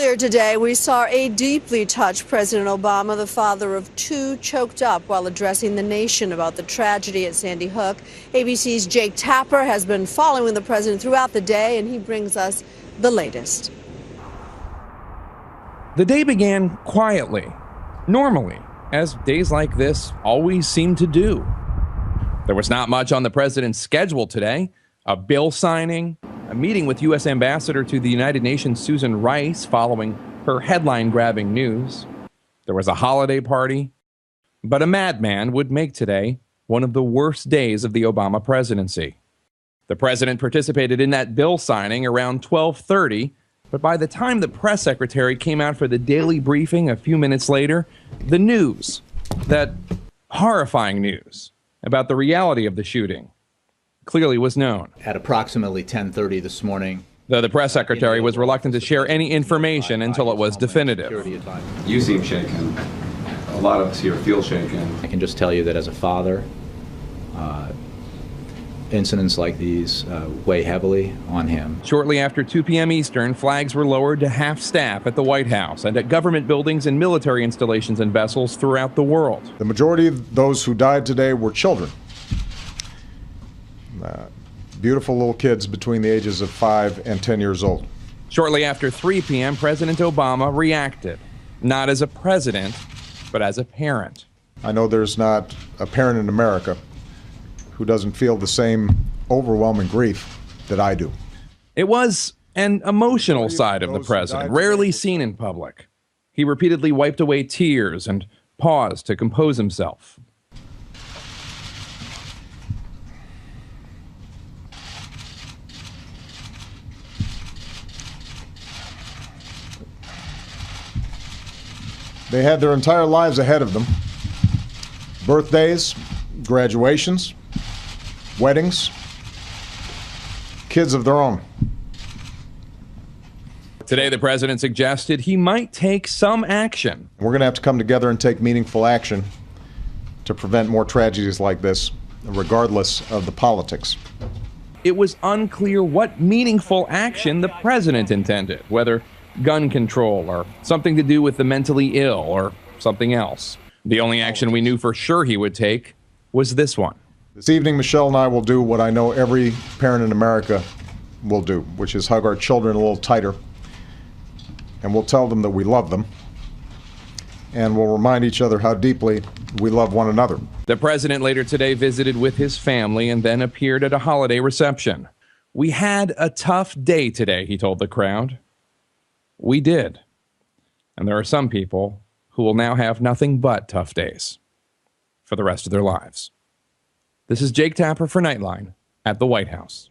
Earlier today, we saw a deeply touched President Obama, the father of two, choked up while addressing the nation about the tragedy at Sandy Hook. ABC's Jake Tapper has been following the president throughout the day, and he brings us the latest. The day began quietly, normally, as days like this always seem to do. There was not much on the president's schedule today. A bill signing, a meeting with U.S. Ambassador to the United Nations Susan Rice following her headline-grabbing news. There was a holiday party. But a madman would make today one of the worst days of the Obama presidency. The president participated in that bill signing around 12:30, but by the time the press secretary came out for the daily briefing a few minutes later, the news, that horrifying news about the reality of the shooting, clearly was known. At approximately 10:30 this morning, though the press secretary was reluctant to share any information until it was definitive. You seem shaken. A lot of us here feel shaken. I can just tell you that as a father, incidents like these weigh heavily on him. Shortly after 2 p.m. Eastern, flags were lowered to half staff at the White House and at government buildings and military installations and vessels throughout the world. The majority of those who died today were children. Beautiful little kids between the ages of 5 and 10 years old. Shortly after 3 p.m., President Obama reacted, not as a president, but as a parent. I know there's not a parent in America who doesn't feel the same overwhelming grief that I do. It was an emotional side of the president, rarely seen in public. He repeatedly wiped away tears and paused to compose himself. They had their entire lives ahead of them. Birthdays, graduations, weddings, kids of their own. Today, the president suggested he might take some action. We're going to have to come together and take meaningful action to prevent more tragedies like this, regardless of the politics. It was unclear what meaningful action the president intended, whether gun control or something to do with the mentally ill or something else. The only action we knew for sure he would take was this one. This evening, Michelle and I will do what I know every parent in America will do, which is hug our children a little tighter, and we'll tell them that we love them, and we'll remind each other how deeply we love one another. The president later today visited with his family and then appeared at a holiday reception. "We had a tough day today," he told the crowd. We did. And there are some people who will now have nothing but tough days for the rest of their lives. This is Jake Tapper for Nightline at the White House.